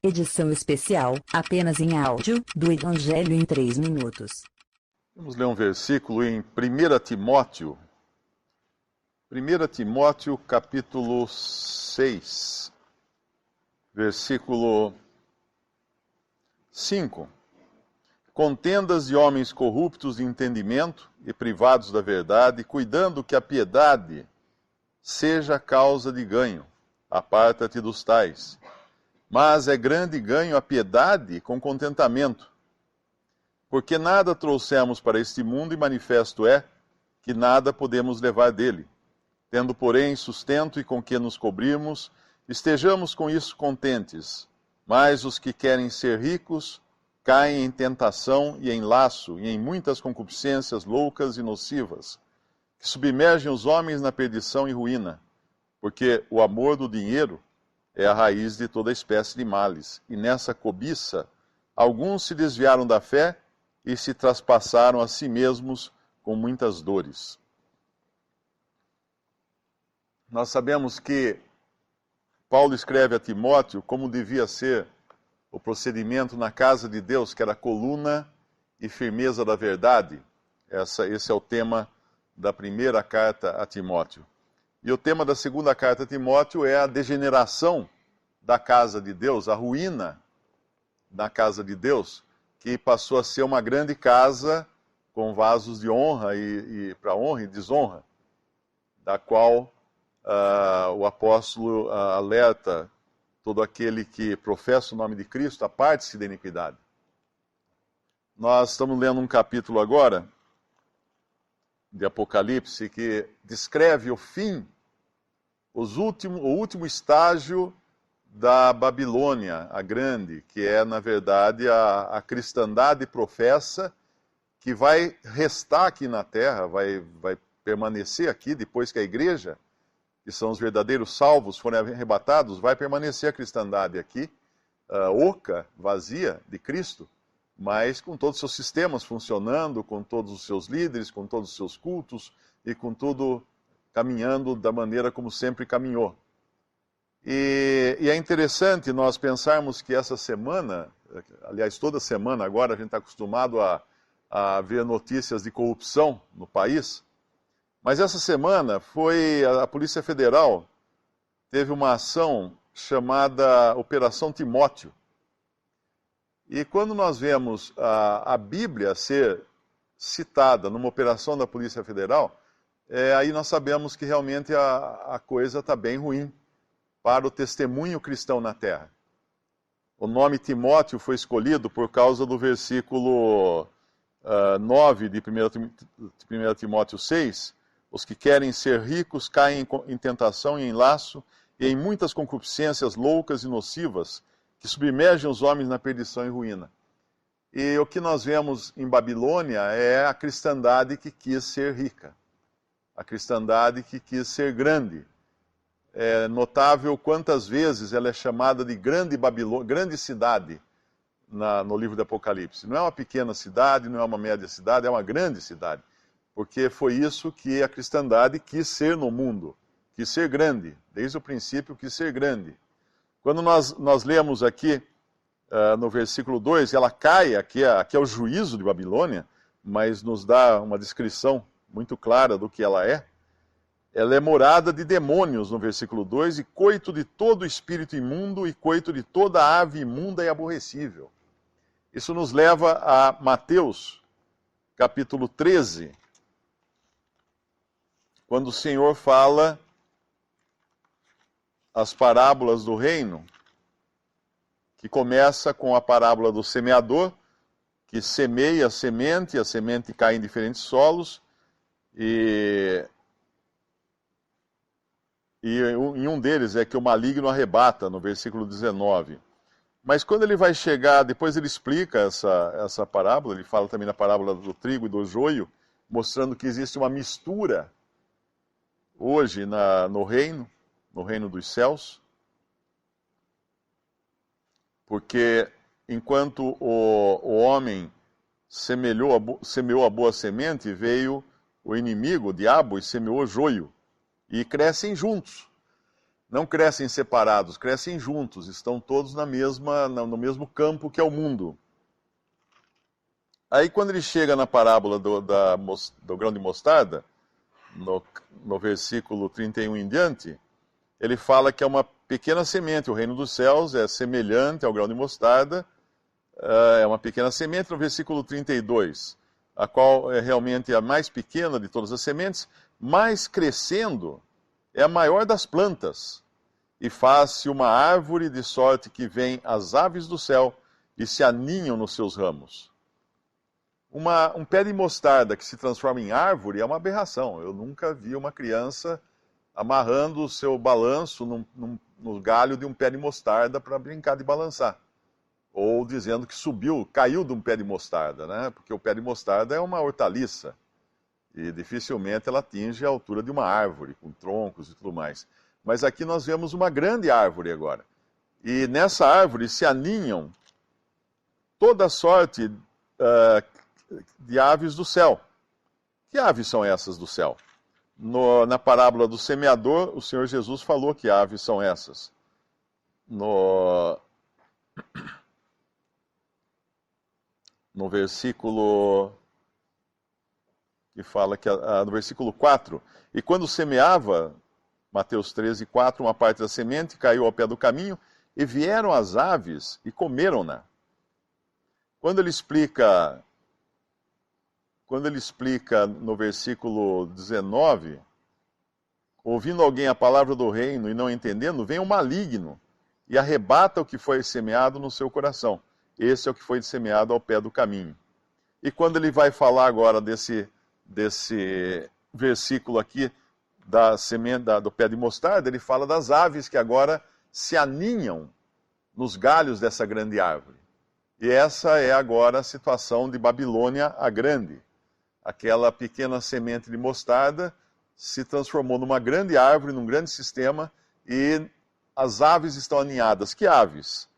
Edição especial, apenas em áudio, do Evangelho em 3 minutos. Vamos ler um versículo em 1 Timóteo. 1 Timóteo, capítulo 6, versículo 5. Contendas de homens corruptos de entendimento e privados da verdade, cuidando que a piedade seja causa de ganho. Aparta-te dos tais. Mas é grande ganho a piedade com contentamento. Porque nada trouxemos para este mundo e manifesto é que nada podemos levar dele. Tendo, porém, sustento e com que nos cobrirmos, estejamos com isso contentes. Mas os que querem ser ricos caem em tentação e em laço e em muitas concupiscências loucas e nocivas, que submergem os homens na perdição e ruína, porque o amor do dinheiro é a raiz de toda espécie de males, e nessa cobiça alguns se desviaram da fé e se traspassaram a si mesmos com muitas dores. Nós sabemos que Paulo escreve a Timóteo como devia ser o procedimento na casa de Deus, que era a coluna e firmeza da verdade. Esse é o tema da primeira carta a Timóteo. E o tema da segunda carta a Timóteo é a degeneração da casa de Deus, a ruína da casa de Deus, que passou a ser uma grande casa com vasos de honra e para honra e desonra, da qual o apóstolo alerta todo aquele que professa o nome de Cristo, aparte-se da iniquidade. Nós estamos lendo um capítulo agora de Apocalipse que descreve o fim, o último estágio da Babilônia, a grande, que é, na verdade, a cristandade professa que vai restar aqui na terra, vai permanecer aqui depois que a igreja, que são os verdadeiros salvos, forem arrebatados, vai permanecer a cristandade aqui, oca, vazia de Cristo, mas com todos os seus sistemas funcionando, com todos os seus líderes, com todos os seus cultos e com tudo caminhando da maneira como sempre caminhou. E é interessante nós pensarmos que essa semana, aliás, toda semana agora, a gente está acostumado a ver notícias de corrupção no país, mas essa semana a Polícia Federal teve uma ação chamada Operação Timóteo. E quando nós vemos a Bíblia ser citada numa operação da Polícia Federal, aí nós sabemos que realmente a coisa está bem ruim para o testemunho cristão na terra. O nome Timóteo foi escolhido por causa do versículo 9 de 1 Timóteo 6, os que querem ser ricos caem em tentação e em laço e em muitas concupiscências loucas e nocivas que submergem os homens na perdição e ruína. E o que nós vemos em Babilônia é a cristandade que quis ser rica, a cristandade que quis ser grande. É notável quantas vezes ela é chamada de grande cidade no livro do Apocalipse. Não é uma pequena cidade, não é uma média cidade, é uma grande cidade. Porque foi isso que a cristandade quis ser no mundo, quis ser grande, desde o princípio quis ser grande. Quando nós lemos aqui no versículo 2, ela cai, aqui é o juízo de Babilônia, mas nos dá uma descrição muito clara do que ela é. Ela é morada de demônios, no versículo 2, e coito de todo espírito imundo e coito de toda ave imunda e aborrecível. Isso nos leva a Mateus, capítulo 13, quando o Senhor fala as parábolas do reino, que começa com a parábola do semeador, que semeia a semente cai em diferentes solos, e em um deles é que o maligno arrebata, no versículo 19. Mas quando ele vai chegar, depois ele explica essa parábola, ele fala também na parábola do trigo e do joio, mostrando que existe uma mistura hoje no reino dos céus, porque enquanto o homem semeou a boa semente, veio o inimigo, o diabo, e semeou o joio, e crescem juntos. não crescem separados, crescem juntos, estão todos no mesmo campo que é o mundo. Aí quando ele chega na parábola do grão de mostarda, no versículo 31 em diante, ele fala que é uma pequena semente, o reino dos céus é semelhante ao grão de mostarda, é uma pequena semente. No versículo 32, a qual é realmente a mais pequena de todas as sementes, mas crescendo é a maior das plantas, e faz-se uma árvore de sorte que vêm as aves do céu e se aninham nos seus ramos. Um pé de mostarda que se transforma em árvore é uma aberração. Eu nunca vi uma criança amarrando o seu balanço no galho de um pé de mostarda para brincar de balançar. Ou dizendo que caiu de um pé de mostarda, né? Porque o pé de mostarda é uma hortaliça. E dificilmente ela atinge a altura de uma árvore, com troncos e tudo mais. Mas aqui nós vemos uma grande árvore agora. E nessa árvore se aninham toda sorte de aves do céu. Que aves são essas do céu? Na parábola do semeador, o Senhor Jesus falou que aves são essas. No versículo que fala que no versículo 4, e quando semeava, Mateus 13, 4, uma parte da semente caiu ao pé do caminho, e vieram as aves e comeram-na. Quando ele explica no versículo 19, ouvindo alguém a palavra do reino e não entendendo, vem o maligno e arrebata o que foi semeado no seu coração. Esse é o que foi semeado ao pé do caminho. E quando ele vai falar agora desse versículo aqui da semente do pé de mostarda, ele fala das aves que agora se aninham nos galhos dessa grande árvore. E essa é agora a situação de Babilônia a Grande. Aquela pequena semente de mostarda se transformou numa grande árvore, num grande sistema, e as aves estão aninhadas. Que aves?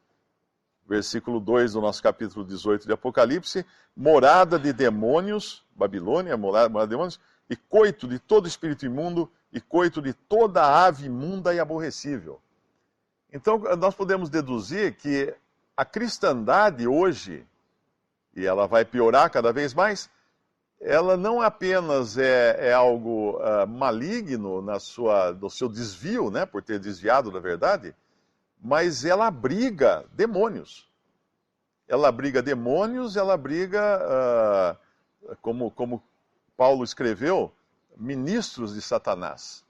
Versículo 2 do nosso capítulo 18 de Apocalipse: morada de demônios, Babilônia, morada de demônios, e coito de todo espírito imundo, e coito de toda ave imunda e aborrecível. Então, nós podemos deduzir que a cristandade hoje, e ela vai piorar cada vez mais, ela não apenas é algo maligno no seu desvio, né, por ter desviado da verdade, mas ela abriga demônios. Ela abriga demônios, ela abriga, como Paulo escreveu, ministros de Satanás.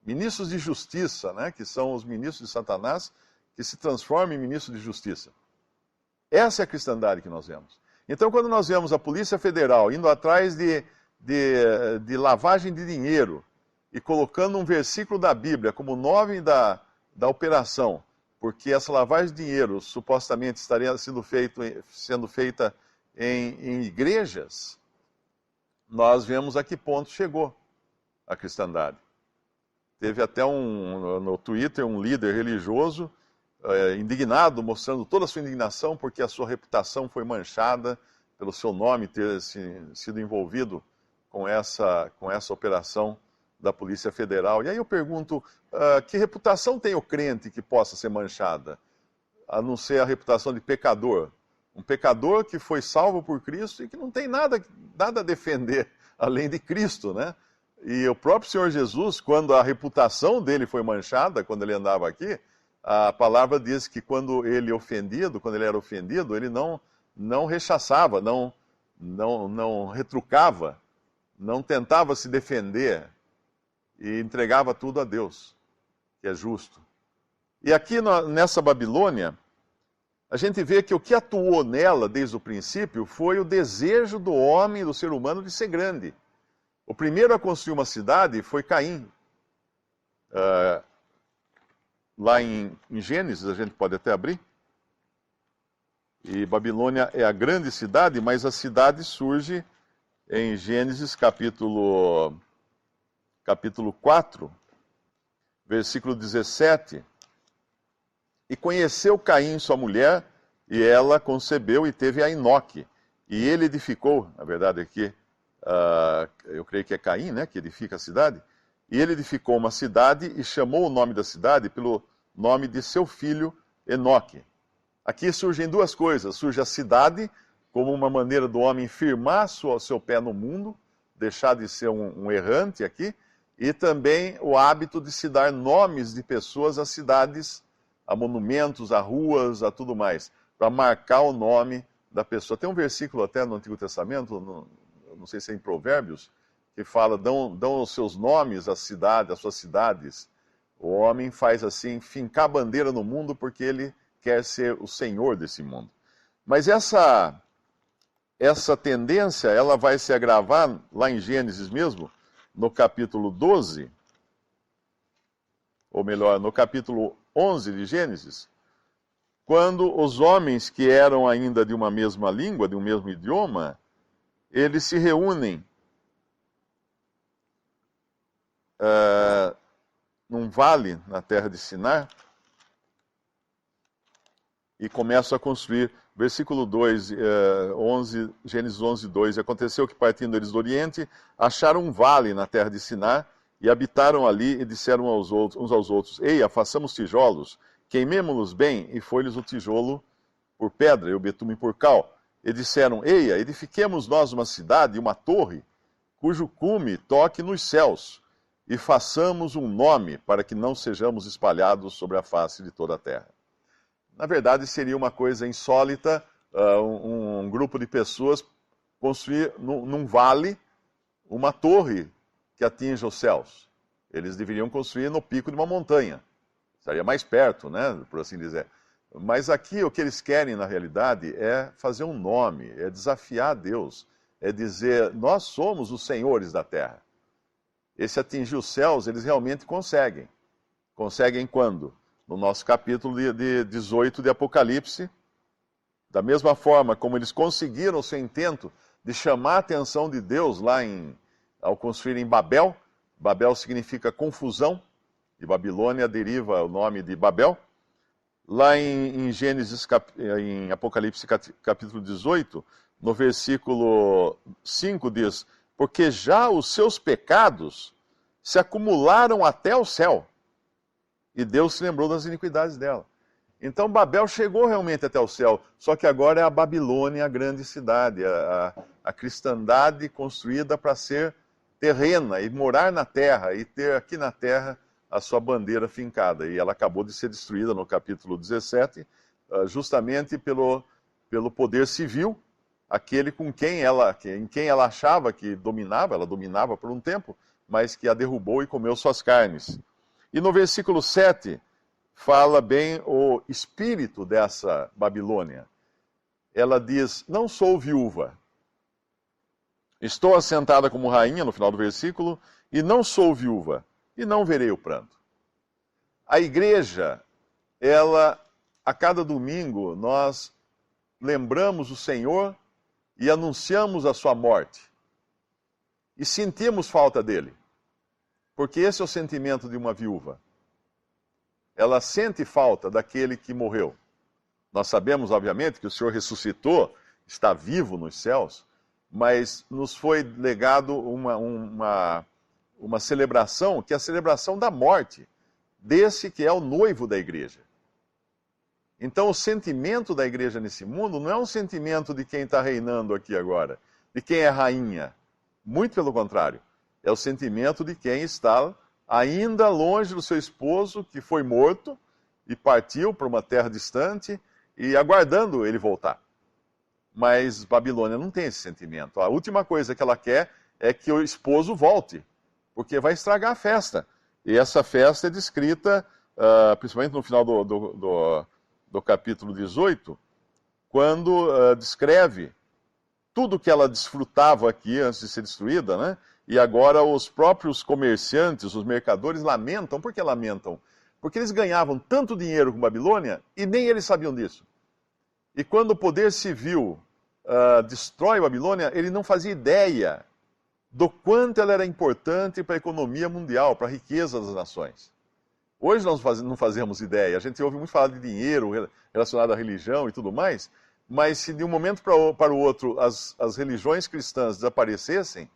Ministros de justiça, né, que são os ministros de Satanás, que se transformam em ministros de justiça. Essa é a cristandade que nós vemos. Então, quando nós vemos a Polícia Federal indo atrás de lavagem de dinheiro e colocando um versículo da Bíblia como nome da operação, porque essa lavagem de dinheiro supostamente estaria sendo feita em igrejas, nós vemos a que ponto chegou a cristandade. Teve até no Twitter um líder religioso indignado, mostrando toda a sua indignação porque a sua reputação foi manchada pelo seu nome ter sido envolvido com essa operação da Polícia Federal. E aí eu pergunto, que reputação tem o crente que possa ser manchada, a não ser a reputação de pecador? Um pecador que foi salvo por Cristo e que não tem nada a defender além de Cristo, né? E o próprio Senhor Jesus, quando a reputação dele foi manchada, quando ele andava aqui, a palavra diz que quando ele era ofendido, ele não rechaçava, não retrucava, não tentava se defender e entregava tudo a Deus, que é justo. E aqui nessa Babilônia, a gente vê que o que atuou nela desde o princípio foi o desejo do homem, do ser humano, de ser grande. O primeiro a construir uma cidade foi Caim. Lá em Gênesis, a gente pode até abrir. E Babilônia é a grande cidade, mas a cidade surge em Gênesis capítulo 4, versículo 17. E conheceu Caim sua mulher, e ela concebeu e teve a Enoque. E ele edificou, na verdade aqui, eu creio que é Caim, né, que edifica a cidade. E ele edificou uma cidade e chamou o nome da cidade pelo nome de seu filho Enoque. Aqui surgem duas coisas. Surge a cidade, como uma maneira do homem firmar seu pé no mundo, deixar de ser um errante aqui, e também o hábito de se dar nomes de pessoas a cidades, a monumentos, a ruas, a tudo mais, para marcar o nome da pessoa. Tem um versículo até no Antigo Testamento, não sei se é em Provérbios, que fala, dão os seus nomes às cidades, às suas cidades. O homem faz assim, fincar a bandeira no mundo porque ele quer ser o senhor desse mundo. Mas essa tendência, ela vai se agravar lá em Gênesis mesmo, no capítulo 12, ou melhor, no capítulo 11 de Gênesis, quando os homens que eram ainda de uma mesma língua, de um mesmo idioma, eles se reúnem num vale na terra de Sinar e começam a construir. Versículo 2, 11, Gênesis 11, 2. E aconteceu que, partindo eles do Oriente, acharam um vale na terra de Sinar e habitaram ali e disseram uns aos outros: Eia, façamos tijolos, queimemo-los bem, e foi-lhes o tijolo por pedra e o betume por cal. E disseram: Eia, edifiquemos nós uma cidade e uma torre, cujo cume toque nos céus, e façamos um nome para que não sejamos espalhados sobre a face de toda a terra. Na verdade, seria uma coisa insólita um grupo de pessoas construir num vale uma torre que atinja os céus. Eles deveriam construir no pico de uma montanha. Estaria mais perto, né, por assim dizer. Mas aqui o que eles querem, na realidade, é fazer um nome, é desafiar Deus, é dizer, nós somos os senhores da terra. Esse atingir os céus, eles realmente conseguem. Conseguem quando? No nosso capítulo de 18 de Apocalipse, da mesma forma como eles conseguiram o seu intento de chamar a atenção de Deus lá ao construírem Babel. Babel significa confusão, de Babilônia deriva o nome de Babel. Lá em Apocalipse capítulo 18, no versículo 5 diz, porque já os seus pecados se acumularam até o céu, e Deus se lembrou das iniquidades dela. Então Babel chegou realmente até o céu, só que agora é a Babilônia a grande cidade, a cristandade construída para ser terrena e morar na terra, e ter aqui na terra a sua bandeira fincada. E ela acabou de ser destruída no capítulo 17, justamente pelo poder civil, aquele em quem ela achava que dominava, ela dominava por um tempo, mas que a derrubou e comeu suas carnes. E no versículo 7, fala bem o espírito dessa Babilônia. Ela diz, não sou viúva, estou assentada como rainha, no final do versículo, e não sou viúva, e não verei o pranto. A igreja, a cada domingo, nós lembramos o Senhor e anunciamos a sua morte. E sentimos falta dele. Porque esse é o sentimento de uma viúva. Ela sente falta daquele que morreu. Nós sabemos, obviamente, que o Senhor ressuscitou, está vivo nos céus, mas nos foi legado uma celebração, que é a celebração da morte, desse que é o noivo da igreja. Então, o sentimento da igreja nesse mundo não é um sentimento de quem está reinando aqui agora, de quem é rainha. Muito pelo contrário. É o sentimento de quem está ainda longe do seu esposo, que foi morto e partiu para uma terra distante e aguardando ele voltar. Mas Babilônia não tem esse sentimento. A última coisa que ela quer é que o esposo volte, porque vai estragar a festa. E essa festa é descrita, principalmente no final do capítulo 18, quando descreve tudo que ela desfrutava aqui antes de ser destruída, né? E agora os próprios comerciantes, os mercadores, lamentam. Por que lamentam? Porque eles ganhavam tanto dinheiro com Babilônia e nem eles sabiam disso. E quando o poder civil destrói Babilônia, ele não fazia ideia do quanto ela era importante para a economia mundial, para a riqueza das nações. Hoje nós não fazemos ideia. A gente ouve muito falar de dinheiro relacionado à religião e tudo mais, mas se de um momento para o outro as religiões cristãs desaparecessem,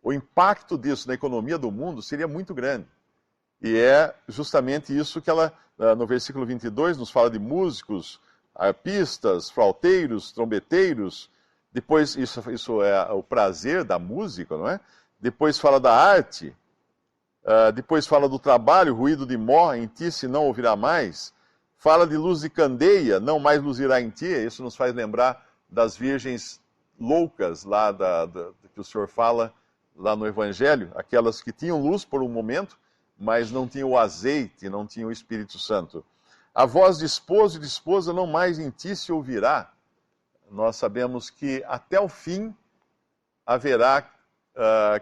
o impacto disso na economia do mundo seria muito grande. E é justamente isso que ela, no versículo 22, nos fala de músicos, arpistas, flauteiros, trombeteiros. Depois, isso é o prazer da música, não é? Depois fala da arte. Depois fala do trabalho, ruído de mó, em ti se não ouvirá mais. Fala de luz de candeia, não mais luzirá em ti. Isso nos faz lembrar das virgens loucas lá que o Senhor fala lá no Evangelho, aquelas que tinham luz por um momento, mas não tinham o azeite, não tinham o Espírito Santo. A voz de esposo e de esposa não mais em ti se ouvirá. Nós sabemos que até o fim haverá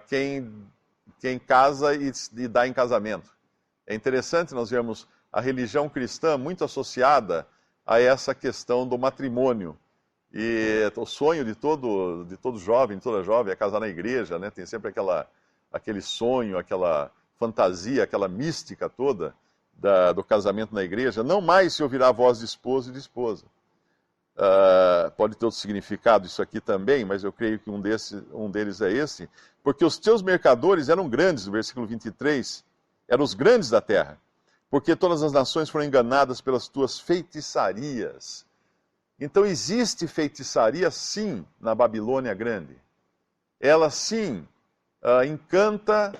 quem casa e dá em casamento. É interessante nós vermos a religião cristã muito associada a essa questão do matrimônio. E o sonho de todo jovem, de toda jovem, é casar na igreja, né? Tem sempre aquele sonho, aquela fantasia, aquela mística toda do casamento na igreja. Não mais se ouvirá a voz de esposo e de esposa. Pode ter outro significado isso aqui também, mas eu creio que um deles é esse, porque os teus mercadores eram grandes, no versículo 23, eram os grandes da terra, porque todas as nações foram enganadas pelas tuas feitiçarias. Então existe feitiçaria, sim, na Babilônia Grande. Ela, sim, encanta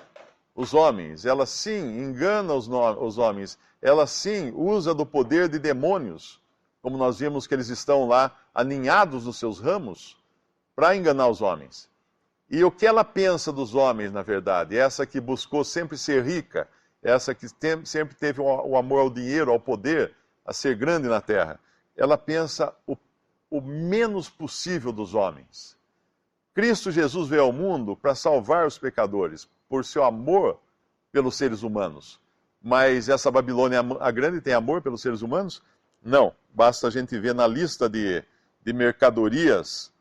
os homens. Ela, sim, engana os homens. Ela, sim, usa do poder de demônios, como nós vimos que eles estão lá aninhados nos seus ramos, para enganar os homens. E o que ela pensa dos homens, na verdade? Essa que buscou sempre ser rica, essa que sempre teve o amor ao dinheiro, ao poder, a ser grande na terra. Ela pensa o menos possível dos homens. Cristo Jesus veio ao mundo para salvar os pecadores, por seu amor pelos seres humanos. Mas essa Babilônia a Grande tem amor pelos seres humanos? Não. Basta a gente ver na lista de mercadorias,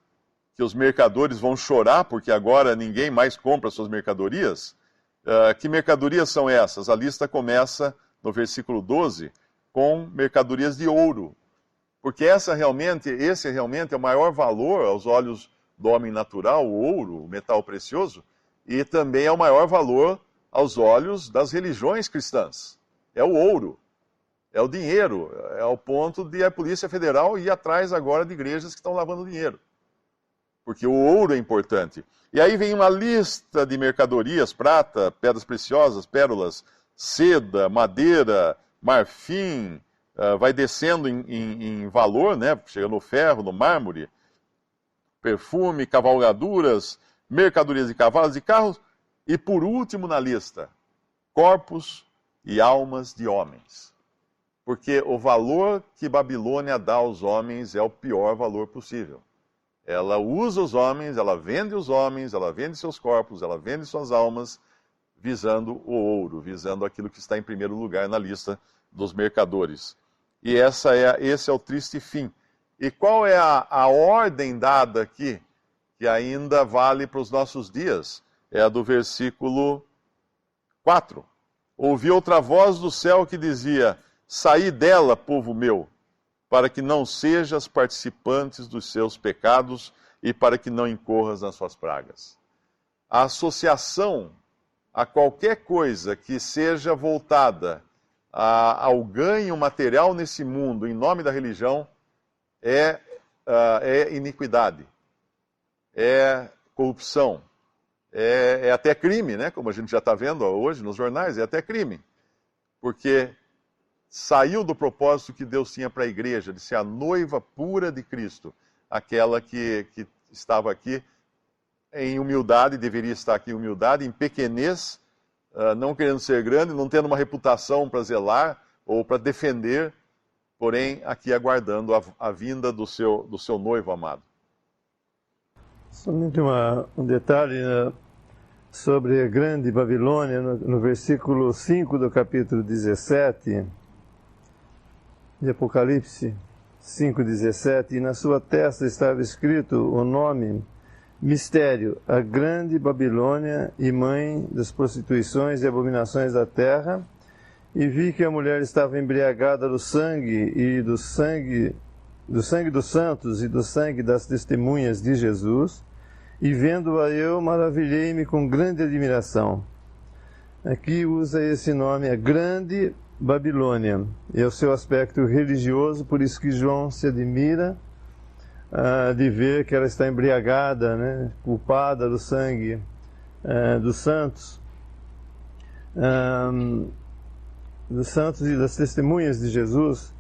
que os mercadores vão chorar, porque agora ninguém mais compra suas mercadorias. Que mercadorias são essas? A lista começa no versículo 12 com mercadorias de ouro. Porque esse realmente é o maior valor aos olhos do homem natural, o ouro, o metal precioso, e também é o maior valor aos olhos das religiões cristãs. É o ouro, é o dinheiro, é ao ponto de a Polícia Federal ir atrás agora de igrejas que estão lavando dinheiro. Porque o ouro é importante. E aí vem uma lista de mercadorias: prata, pedras preciosas, pérolas, seda, madeira, marfim, vai descendo em valor, né? Chega no ferro, no mármore, perfume, cavalgaduras, mercadorias de cavalos e carros, e por último na lista, corpos e almas de homens. Porque o valor que Babilônia dá aos homens é o pior valor possível. Ela usa os homens, ela vende seus corpos, ela vende suas almas, visando o ouro, visando aquilo que está em primeiro lugar na lista dos mercadores. E esse é o triste fim. E qual é a ordem dada aqui, que ainda vale para os nossos dias? É a do versículo 4. Ouvi outra voz do céu que dizia: saí dela, povo meu, para que não sejas participantes dos seus pecados e para que não incorras nas suas pragas. A associação a qualquer coisa que seja voltada ao ganho material nesse mundo, em nome da religião, é iniquidade, é corrupção, é até crime, né? Como a gente já está vendo hoje nos jornais, é até crime. Porque saiu do propósito que Deus tinha para a igreja, de ser a noiva pura de Cristo, aquela que estava aqui em humildade, deveria estar aqui em humildade, em pequenez, não querendo ser grande, não tendo uma reputação para zelar ou para defender, porém aqui aguardando a vinda do seu noivo amado. Somente um detalhe sobre a grande Babilônia, no versículo 5 do capítulo 17 de Apocalipse 5:17, e na sua testa estava escrito o nome: Mistério, a grande Babilônia e mãe das prostituições e abominações da terra. E vi que a mulher estava embriagada do sangue dos santos e do sangue das testemunhas de Jesus. e vendo-a eu maravilhei-me com grande admiração. Aqui usa esse nome, a Grande Babilônia, e o seu aspecto religioso, por isso que João se admira de ver que ela está embriagada, né, culpada do sangue dos santos e das testemunhas de Jesus.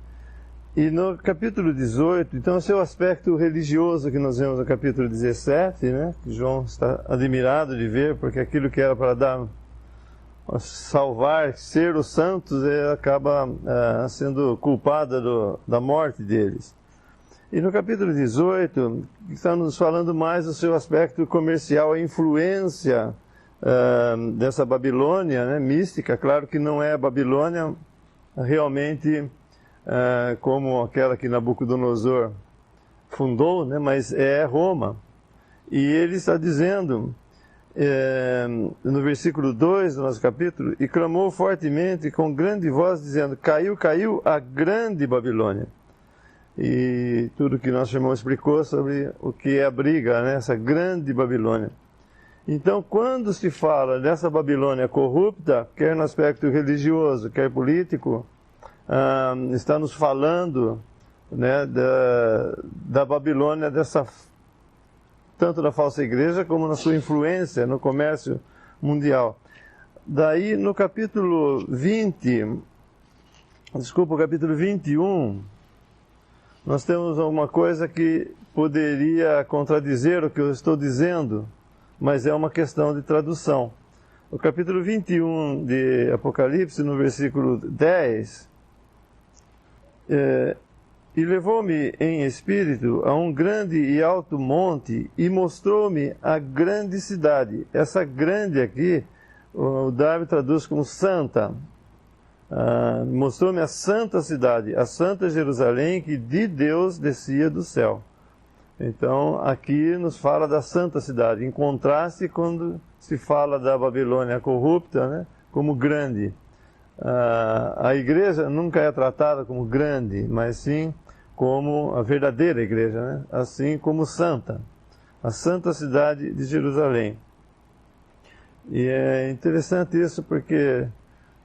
E no capítulo 18, então, o seu aspecto religioso que nós vemos no capítulo 17, né, que João está admirado de ver, porque aquilo que era para salvar, ser os santos, acaba sendo culpada da morte deles. E no capítulo 18, está nos falando mais do seu aspecto comercial, a influência dessa Babilônia, né, mística. Claro que não é a Babilônia realmente como aquela que Nabucodonosor fundou, né, mas é Roma. E ele está dizendo, no versículo 2 do nosso capítulo, e clamou fortemente com grande voz, dizendo: caiu, caiu a grande Babilônia. E tudo que nosso irmão explicou sobre o que é a briga, né, essa grande Babilônia. Então, quando se fala dessa Babilônia corrupta, quer no aspecto religioso, quer político, está nos falando, né, da Babilônia, tanto da falsa igreja como na sua influência no comércio mundial. Daí, no capítulo 21, nós temos uma coisa que poderia contradizer o que eu estou dizendo, mas é uma questão de tradução. O capítulo 21 de Apocalipse, no versículo 10, e levou-me em espírito a um grande e alto monte e mostrou-me a grande cidade. Essa grande aqui, o Darby traduz como santa. Mostrou-me a santa cidade, a santa Jerusalém, que de Deus descia do céu. Então, aqui nos fala da santa cidade, em contraste quando se fala da Babilônia corrupta, né, como grande. A igreja nunca é tratada como grande, mas sim como a verdadeira igreja, né, assim como santa, a santa cidade de Jerusalém. E é interessante isso porque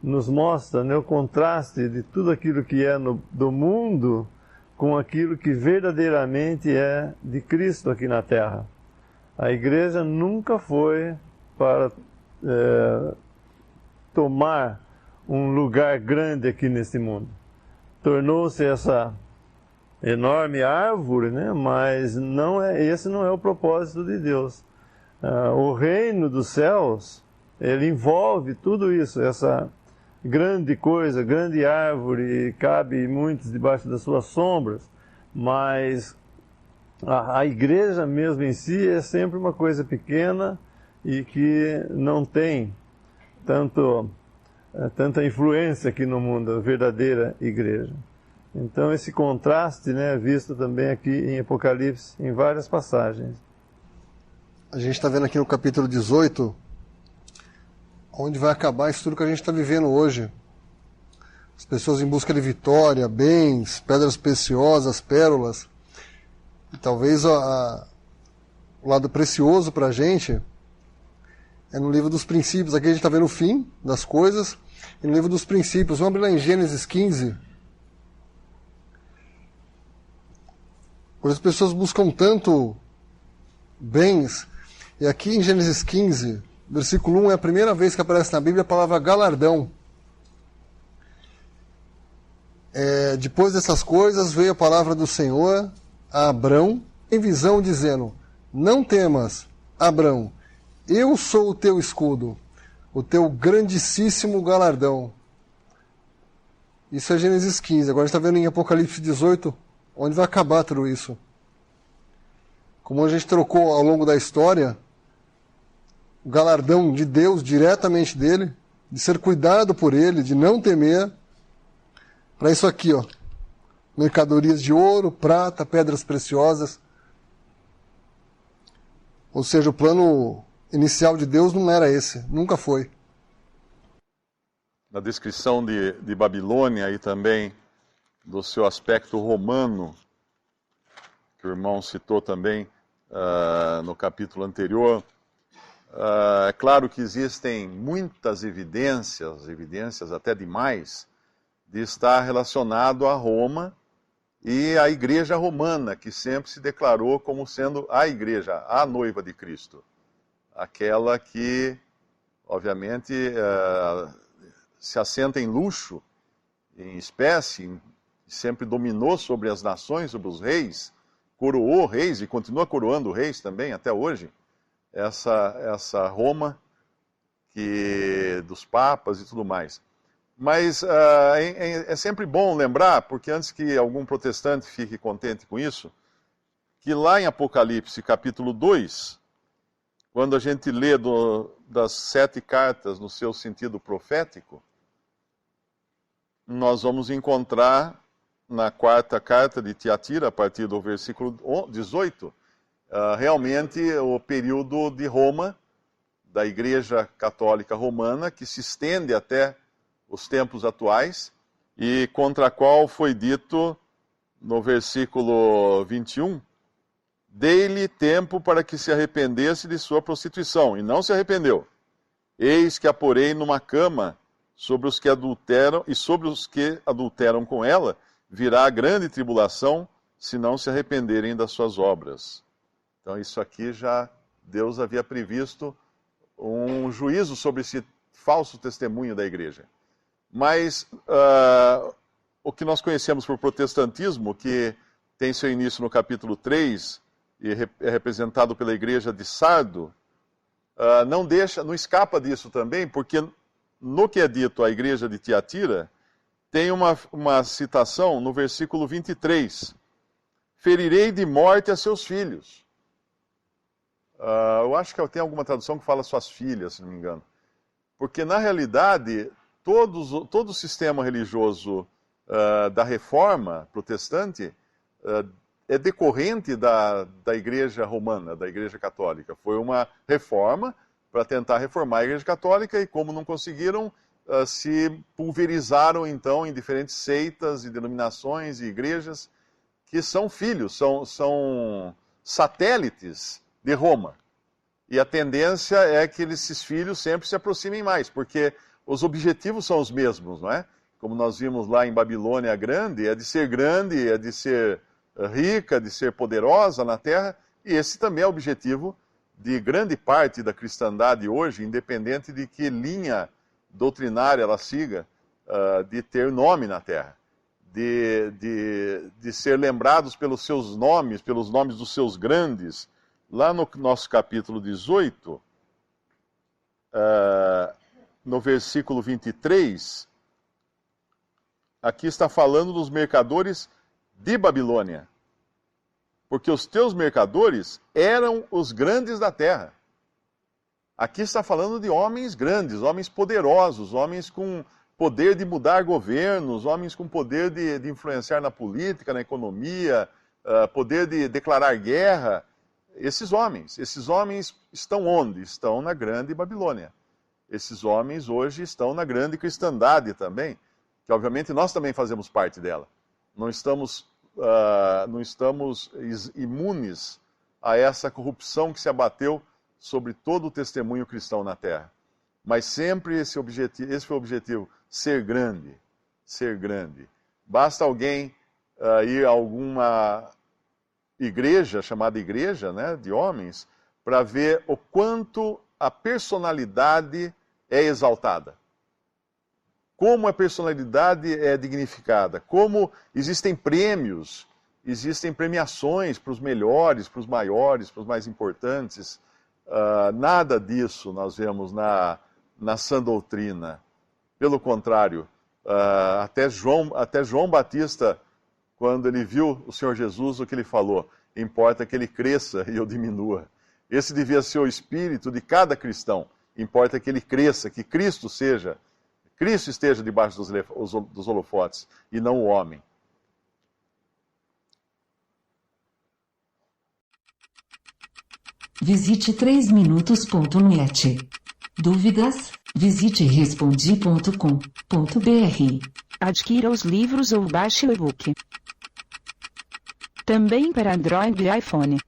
nos mostra, né, o contraste de tudo aquilo que é do mundo com aquilo que verdadeiramente é de Cristo aqui na Terra. A igreja nunca foi para tomar um lugar grande aqui nesse mundo. Tornou-se essa enorme árvore, né, mas esse não é o propósito de Deus. O reino dos céus, ele envolve tudo isso, essa grande coisa, grande árvore, cabe muitos debaixo das suas sombras, mas a igreja mesmo em si é sempre uma coisa pequena e que não tem tanta influência aqui no mundo, a verdadeira igreja. Então esse contraste, né, é visto também aqui em Apocalipse, em várias passagens. A gente está vendo aqui no capítulo 18, onde vai acabar isso tudo que a gente está vivendo hoje. As pessoas em busca de vitória, bens, pedras preciosas, pérolas. E talvez o lado precioso para a gente é no livro dos princípios. Aqui a gente está vendo o fim das coisas. E no livro dos princípios, vamos abrir lá em Gênesis 15. Pois as pessoas buscam tanto bens. E aqui em Gênesis 15... versículo 1 é a primeira vez que aparece na Bíblia a palavra galardão. Depois dessas coisas veio a palavra do Senhor a Abrão em visão, dizendo: não temas, Abrão, eu sou o teu escudo, o teu grandíssimo galardão. Isso é Gênesis 15. Agora a gente está vendo em Apocalipse 18, onde vai acabar tudo isso. Como a gente trocou ao longo da história, o galardão de Deus, diretamente dele, de ser cuidado por ele, de não temer, para isso aqui, ó, mercadorias de ouro, prata, pedras preciosas. Ou seja, o plano inicial de Deus não era esse, nunca foi. Na descrição de Babilônia e também do seu aspecto romano, que o irmão citou também, no capítulo anterior. É claro que existem muitas evidências até demais, de estar relacionado a Roma e a Igreja Romana, que sempre se declarou como sendo a Igreja, a noiva de Cristo. Aquela que, obviamente, se assenta em luxo, em espécie, sempre dominou sobre as nações, sobre os reis, coroou reis e continua coroando reis também até hoje. Essa Roma dos papas e tudo mais. Mas é sempre bom lembrar, porque antes que algum protestante fique contente com isso, que lá em Apocalipse capítulo 2, quando a gente lê das 7 cartas no seu sentido profético, nós vamos encontrar na 4ª carta de Tiatira, a partir do versículo 18, realmente o período de Roma, da Igreja Católica Romana, que se estende até os tempos atuais, e contra a qual foi dito no versículo 21, dei-lhe tempo para que se arrependesse de sua prostituição, e não se arrependeu. Eis que a porei numa cama sobre os que adulteram, e sobre os que adulteram com ela virá a grande tribulação, se não se arrependerem das suas obras. Então isso aqui já Deus havia previsto um juízo sobre esse falso testemunho da igreja. Mas o que nós conhecemos por protestantismo, que tem seu início no capítulo 3 e é representado pela igreja de Sardo, não escapa disso também, porque no que é dito à igreja de Tiatira, tem uma citação no versículo 23. Ferirei de morte a seus filhos. Eu acho que tem alguma tradução que fala suas filhas, se não me engano. Porque, na realidade, todo o sistema religioso da Reforma protestante é decorrente da Igreja Romana, da Igreja Católica. Foi uma reforma para tentar reformar a Igreja Católica e, como não conseguiram, se pulverizaram, então, em diferentes seitas e denominações e igrejas que são filhos, são satélites de Roma. E a tendência é que esses filhos sempre se aproximem mais, porque os objetivos são os mesmos, não é? Como nós vimos lá em Babilônia Grande, é de ser rica, de ser poderosa na terra, e esse também é o objetivo de grande parte da cristandade hoje, independente de que linha doutrinária ela siga, de ter nome na terra, de ser lembrados pelos seus nomes, pelos nomes dos seus grandes. Lá no nosso capítulo 18, no versículo 23, aqui está falando dos mercadores de Babilônia. Porque os teus mercadores eram os grandes da terra. Aqui está falando de homens grandes, homens poderosos, homens com poder de mudar governos, homens com poder de influenciar na política, na economia, poder de declarar guerra. Esses homens estão onde? Estão na grande Babilônia. Esses homens hoje estão na grande cristandade também, que obviamente nós também fazemos parte dela. Não estamos imunes a essa corrupção que se abateu sobre todo o testemunho cristão na terra. Mas sempre esse foi o objetivo, ser grande, ser grande. Basta alguém ir a alguma igreja, chamada igreja, né, de homens, para ver o quanto a personalidade é exaltada. Como a personalidade é dignificada, como existem prêmios, existem premiações para os melhores, para os maiores, para os mais importantes. Nada disso nós vemos na sã doutrina. Pelo contrário, até João Batista, quando ele viu o Senhor Jesus, o que ele falou? Importa que ele cresça e eu diminua. Esse devia ser o espírito de cada cristão. Importa que ele cresça, que Cristo esteja debaixo dos holofotes e não o homem. Visite 3minutos.net. Dúvidas? Visite respondi.com.br. Adquira os livros ou baixe o e-book. Também para Android e iPhone.